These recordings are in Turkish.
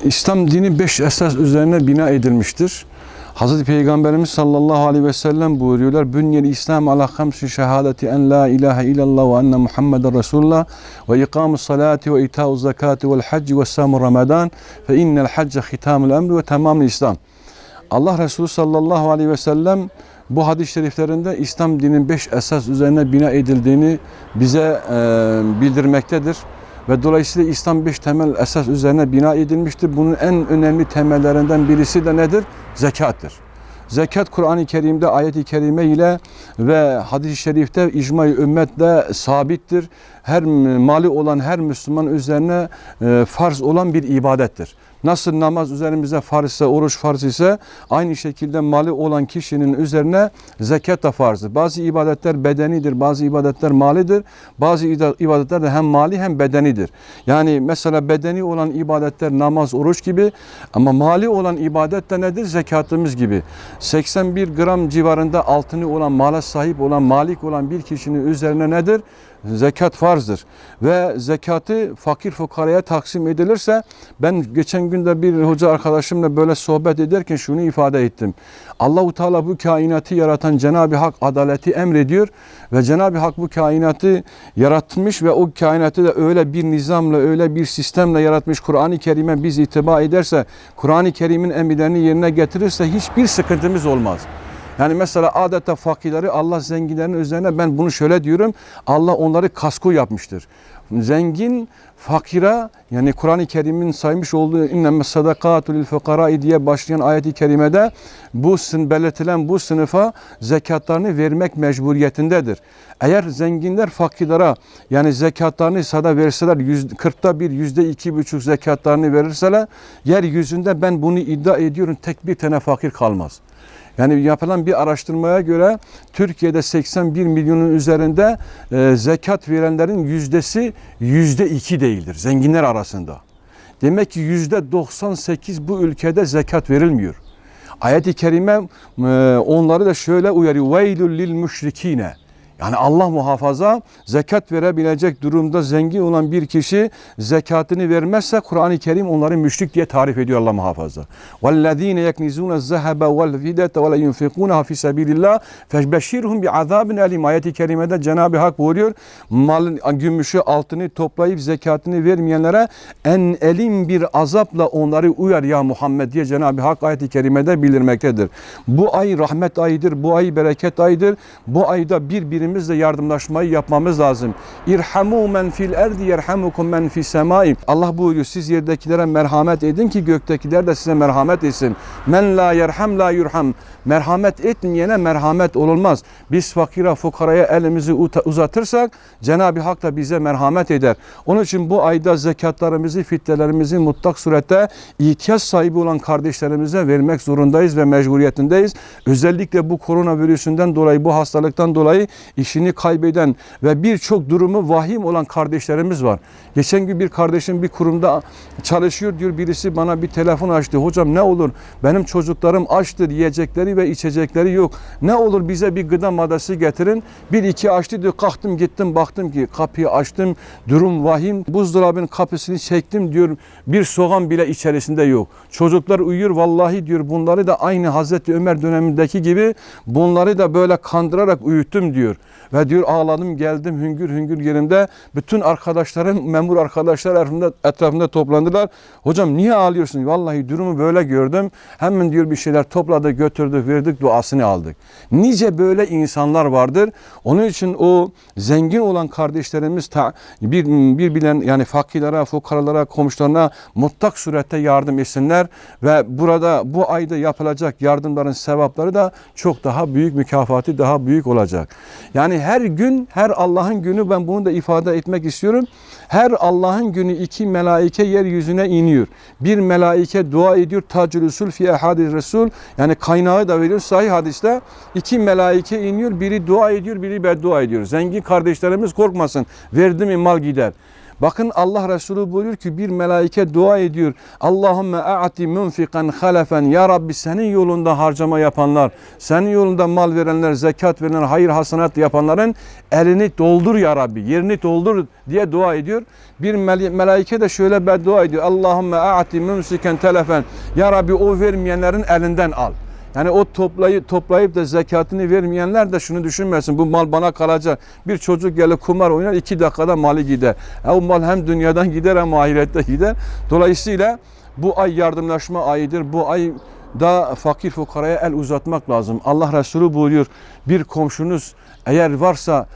İslam dini 5 esas üzerine bina edilmiştir. Hazreti Peygamberimiz sallallahu aleyhi ve sellem buyuruyorlar. Bünyel İslam ala hamsi şehadeti en la ilahe illallah ve enne Muhammeden Resulullah ve ikamus salati ve ita'uz zakati vel hacci ve samu ramadan fe innel hacce hitamul emri ve tamamul İslam. Allah Resulü sallallahu aleyhi ve sellem bu hadis-i şeriflerinde İslam dininin 5 esas üzerine bina edildiğini bize bildirmektedir. Ve dolayısıyla İslam 5 temel esas üzerine bina edilmiştir. Bunun en önemli temellerinden birisi de nedir? Zekattır. Zekat Kur'an-ı Kerim'de ayet-i kerime ile ve hadis-i şerifte icma-i ümmetle sabittir. Her mali olan her Müslüman üzerine farz olan bir ibadettir. Nasıl namaz üzerimize farz ise, oruç farz ise aynı şekilde mali olan kişinin üzerine zekat da farzdır. Bazı ibadetler bedenidir, bazı ibadetler malidir. Bazı ibadetler de hem mali hem bedenidir. Yani mesela bedeni olan ibadetler namaz, oruç gibi ama mali olan ibadet de nedir? Zekatımız gibi. 81 gram civarında altını olan, mala sahip olan, malik olan bir kişinin üzerine nedir? Zekat farzdır ve zekatı fakir fukaraya taksim edilirse, ben geçen günde bir hoca arkadaşımla böyle sohbet ederken şunu ifade ettim. Allahu Teala bu kainatı yaratan Cenab-ı Hak adaleti emrediyor ve Cenab-ı Hak bu kainatı yaratmış ve o kainatı da öyle bir nizamla, öyle bir sistemle yaratmış. Kur'an-ı Kerim'e biz itibar ederse, Kur'an-ı Kerim'in emirlerini yerine getirirse hiçbir sıkıntımız olmaz. Yani mesela adeta fakirleri Allah zenginlerin üzerine, ben bunu şöyle diyorum, Allah onları kasko yapmıştır. Zengin fakira, yani Kur'an-ı Kerim'in saymış olduğu inneme sadakatu lil fukarai diye başlayan ayet-i kerimede belirtilen bu sınıfa zekatlarını vermek mecburiyetindedir. Eğer zenginler fakirlere yani zekatlarını sada verseler, 40'ta bir, %2,5 zekatlarını verirseler, yeryüzünde ben bunu iddia ediyorum tek bir tane fakir kalmaz. Yani yapılan bir araştırmaya göre Türkiye'de 81 milyonun üzerinde zekat verenlerin yüzdesi %2 değildir zenginler arasında. Demek ki %98 bu ülkede zekat verilmiyor. Ayet-i kerime onları da şöyle uyarıyor. Veylül lil müşrikine. Yani Allah muhafaza, zekat verebilecek durumda zengin olan bir kişi zekatını vermezse Kur'an-ı Kerim onları müşrik diye tarif ediyor Allah muhafaza. وَالَّذ۪ينَ يَكْنِزُونَ الزَّهَبَ وَالْفِدَةَ وَلَا يُنْفِقُونَهَا فِي سَب۪يلِ اللّٰهِ فَبَشِّرْهُمْ بِعَذَابٍ اَلِيمٍ. Ayet-i kerimede Cenab-ı Hak buyuruyor, malın, gümüşü, altını toplayıp zekatını vermeyenlere en elim bir azapla onları uyar ya Muhammed diye Cenab-ı Hak ayet-i kerimede bildirmektedir. Bu ay rahmet ayıdır, bu ay bereket ayıdır. Bu ayda birbirimize yardımlaşmayı yapmamız lazım. İrhamu men fil erdi yerhamukum men fis semai. Allah buyuruyor, siz yerdekilere merhamet edin ki göktekiler de size merhamet etsin. Men la yerham la yurham. Merhamet etmeyene merhamet olmaz. Biz fakire fukaraya elimizi uzatırsak Cenab-ı Hak da bize merhamet eder. Onun için bu ayda zekatlarımızı, fitrelerimizi mutlak surette ihtiyaç sahibi olan kardeşlerimize vermek zorundayız ve mecburiyetindeyiz. Özellikle bu koronavirüsünden dolayı, bu hastalıktan dolayı işini kaybeden ve birçok durumu vahim olan kardeşlerimiz var. Geçen gün bir kardeşim bir kurumda çalışıyor diyor, birisi bana bir telefon açtı. Hocam ne olur, benim çocuklarım açtır, yiyecekleri ve içecekleri yok. Ne olur bize bir gıda maddesi getirin. Bir iki açtı diyor, kalktım gittim baktım ki kapıyı açtım, durum vahim. Buzdolabının kapısını çektim diyor, bir soğan bile içerisinde yok. Çocuklar uyuyor, vallahi diyor bunları da aynı Hazreti Ömer dönemindeki gibi bunları da böyle kandırarak uyuttum diyor. Ve diyor ağladım geldim hüngür hüngür yerimde. Bütün arkadaşlarım, memur arkadaşlar etrafında toplandılar. Hocam niye ağlıyorsun? Vallahi durumu böyle gördüm. Hemen diyor bir şeyler topladı, götürdük, verdik, duasını aldık. Nice böyle insanlar vardır. Onun için o zengin olan kardeşlerimiz birbirlerine, yani fakirlere, fukaralara, komşularına mutlak surette yardım etsinler ve burada bu ayda yapılacak yardımların sevapları da çok daha büyük, mükafatı daha büyük olacak. Yani her gün, her Allah'ın günü, ben bunu da ifade etmek istiyorum. Her Allah'ın günü 2 melaike yeryüzüne iniyor. Bir melaike dua ediyor. Tacül usul fi hadis Resul. Yani kaynağı da veriyor. Sahih hadiste 2 melaike iniyor. Biri dua ediyor, biri beddua ediyor. Zengin kardeşlerimiz korkmasın. Verdi mi mal gider. Bakın Allah Resulü buyuruyor ki bir melaike dua ediyor. Allahümme a'ti munfikan halefen. Ya Rabbi senin yolunda harcama yapanlar, senin yolunda mal verenler, zekat verenler, hayır hasenat yapanların elini doldur ya Rabbi, yerini doldur diye dua ediyor. Bir melaike de şöyle beddua ediyor. Allahümme a'ti mumsiken telefen. Ya Rabbi o vermeyenlerin elinden al. Yani o toplayıp da zekatını vermeyenler de şunu düşünmesin. Bu mal bana kalacak. Bir çocuk gelir kumar oynar 2 dakikada malı gider. O mal hem dünyadan gider hem ahirette gider. Dolayısıyla bu ay yardımlaşma ayıdır. Bu ay da fakir fukaraya el uzatmak lazım. Allah Resulü buyuruyor. Bir komşunuz eğer varsa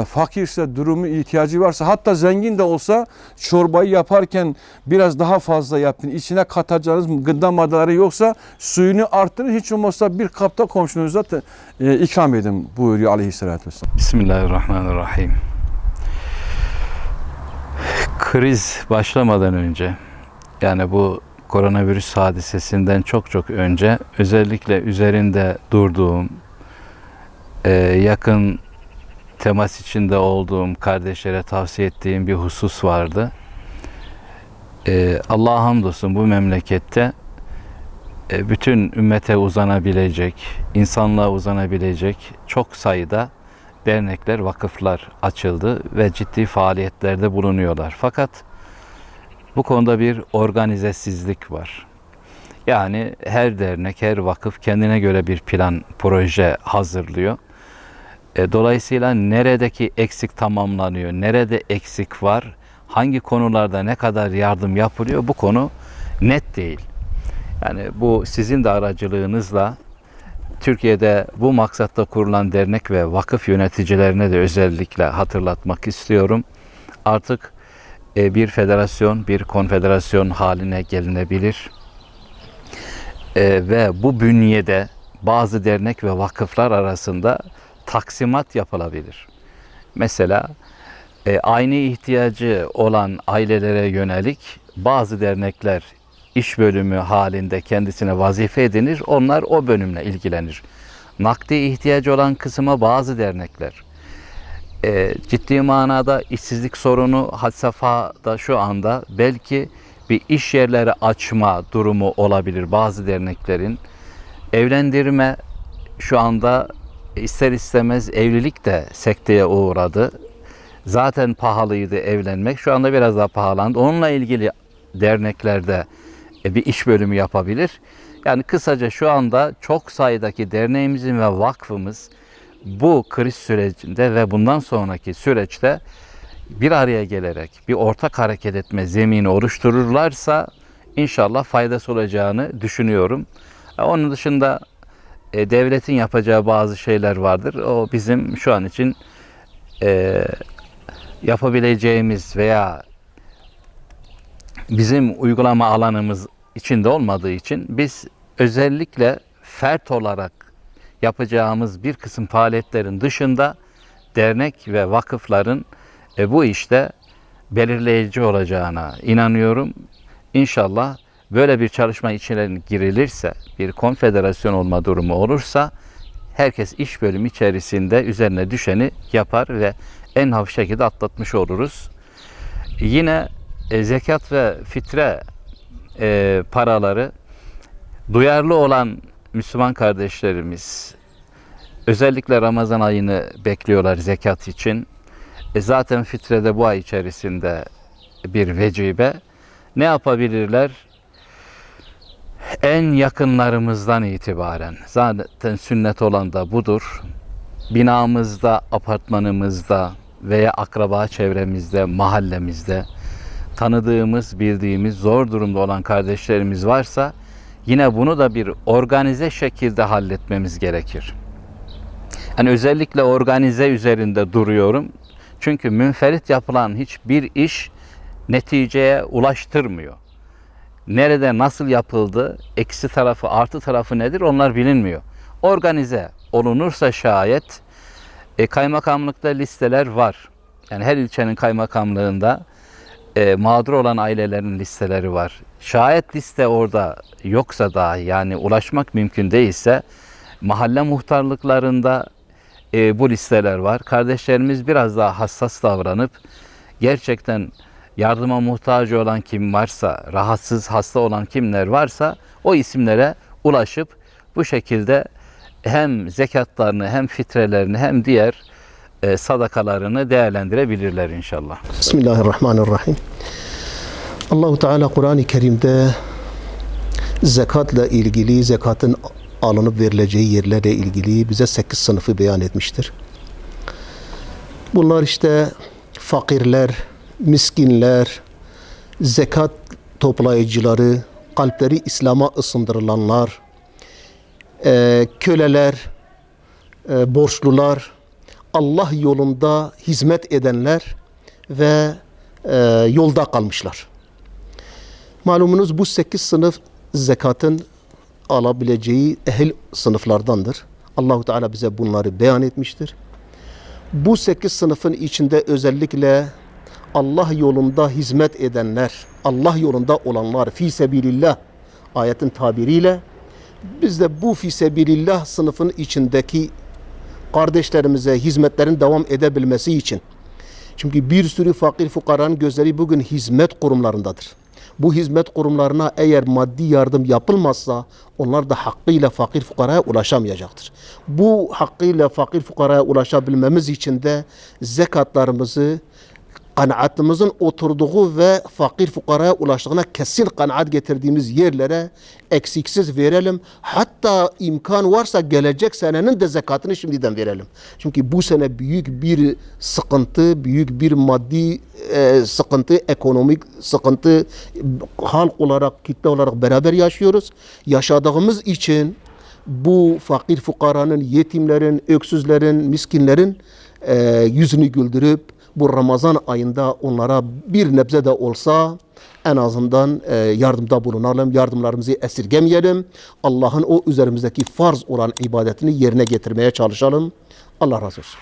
fakirse, durumu ihtiyacı varsa, hatta zengin de olsa çorbayı yaparken biraz daha fazla yapın. İçine katacağınız gıda maddeleri yoksa suyunu arttırın. Hiç olmazsa bir kapta komşunuza ikram edin buyuruyor Aleyhisselatü Vesselam. Bismillahirrahmanirrahim. Kriz başlamadan önce, yani bu koronavirüs hadisesinden çok önce özellikle üzerinde durduğum, yakın temas içinde olduğum kardeşlere tavsiye ettiğim bir husus vardı. Allah'a hamdolsun bu memlekette bütün ümmete uzanabilecek, insanlığa uzanabilecek çok sayıda dernekler, vakıflar açıldı ve ciddi faaliyetlerde bulunuyorlar. Fakat bu konuda bir organizesizlik var. Yani her dernek, her vakıf kendine göre bir plan, proje hazırlıyor. Dolayısıyla neredeki eksik tamamlanıyor, nerede eksik var, hangi konularda ne kadar yardım yapılıyor, bu konu net değil. Yani bu sizin de aracılığınızla Türkiye'de bu maksatta kurulan dernek ve vakıf yöneticilerine de özellikle hatırlatmak istiyorum. Artık bir federasyon, bir konfederasyon haline gelinebilir. Ve bu bünyede bazı dernek ve vakıflar arasında taksimat yapılabilir. Mesela aynı ihtiyacı olan ailelere yönelik bazı dernekler iş bölümü halinde kendisine vazife edinir. Onlar o bölümle ilgilenir. Nakdi ihtiyacı olan kısma bazı dernekler. Ciddi manada işsizlik sorunu had safhada şu anda belki bir iş yerleri açma durumu olabilir bazı derneklerin. Evlendirme şu anda ister istemez evlilik de sekteye uğradı. Zaten pahalıydı evlenmek. Şu anda biraz daha pahalandı. Onunla ilgili derneklerde bir iş bölümü yapabilir. Yani kısaca şu anda çok sayıdaki derneğimizin ve vakfımız bu kriz sürecinde ve bundan sonraki süreçte bir araya gelerek bir ortak hareket etme zemini oluştururlarsa inşallah faydası olacağını düşünüyorum. Onun dışında devletin yapacağı bazı şeyler vardır. O bizim şu an için yapabileceğimiz veya bizim uygulama alanımız içinde olmadığı için biz özellikle fert olarak yapacağımız bir kısım faaliyetlerin dışında dernek ve vakıfların bu işte belirleyici olacağına inanıyorum. İnşallah böyle bir çalışma içine girilirse, bir konfederasyon olma durumu olursa herkes iş bölümü içerisinde üzerine düşeni yapar ve en hafif şekilde atlatmış oluruz. Yine zekat ve fitre paraları duyarlı olan Müslüman kardeşlerimiz özellikle Ramazan ayını bekliyorlar zekat için. Zaten fitrede bu ay içerisinde bir vecibe. Ne yapabilirler? En yakınlarımızdan itibaren, zaten sünnet olan da budur. Binamızda, apartmanımızda veya akraba çevremizde, mahallemizde tanıdığımız, bildiğimiz zor durumda olan kardeşlerimiz varsa yine bunu da bir organize şekilde halletmemiz gerekir. Yani özellikle organize üzerinde duruyorum. Çünkü münferit yapılan hiçbir iş neticeye ulaştırmıyor. Nerede nasıl yapıldı, eksi tarafı, artı tarafı nedir onlar bilinmiyor. Organize olunursa şayet kaymakamlıkta listeler var. Yani her ilçenin kaymakamlığında mağdur olan ailelerin listeleri var. Şayet liste orada yoksa dahi, yani ulaşmak mümkün değilse mahalle muhtarlıklarında bu listeler var. Kardeşlerimiz biraz daha hassas davranıp gerçekten yardıma muhtaç olan kim varsa, rahatsız, hasta olan kimler varsa o isimlere ulaşıp bu şekilde hem zekatlarını hem fitrelerini hem diğer sadakalarını değerlendirebilirler inşallah. Bismillahirrahmanirrahim. Allahu Teala Kur'an-ı Kerim'de zekatla ilgili, zekatın alınıp verileceği yerlerle ilgili bize 8 sınıfı beyan etmiştir. Bunlar işte fakirler, miskinler, zekat toplayıcıları, kalpleri İslam'a ısındırılanlar, köleler, borçlular, Allah yolunda hizmet edenler ve yolda kalmışlar. Malumunuz bu 8 sınıf zekatın alabileceği ehil sınıflardandır. Allahu Teala bize bunları beyan etmiştir. Bu 8 sınıfın içinde özellikle Allah yolunda hizmet edenler, Allah yolunda olanlar, fi sebilillah ayetin tabiriyle biz de bu fi sebilillah sınıfın içindeki kardeşlerimize hizmetlerin devam edebilmesi için. Çünkü bir sürü fakir fukaranın gözleri bugün hizmet kurumlarındadır. Bu hizmet kurumlarına eğer maddi yardım yapılmazsa onlar da hakkıyla fakir fukaraya ulaşamayacaktır. Bu hakkıyla fakir fukaraya ulaşabilmemiz için de zekatlarımızı kanaatimizin oturduğu ve fakir fukaraya ulaştığına kesin kanaat getirdiğimiz yerlere eksiksiz verelim. Hatta imkan varsa gelecek senenin de zekatını şimdiden verelim. Çünkü bu sene büyük bir sıkıntı, büyük bir maddi sıkıntı, ekonomik sıkıntı halk olarak, kitle olarak beraber yaşıyoruz. Yaşadığımız için bu fakir fukaranın, yetimlerin, öksüzlerin, miskinlerin yüzünü güldürüp bu Ramazan ayında onlara bir nebze de olsa en azından yardımda bulunalım, yardımlarımızı esirgemeyelim. Allah'ın o üzerimizdeki farz olan ibadetini yerine getirmeye çalışalım. Allah razı olsun.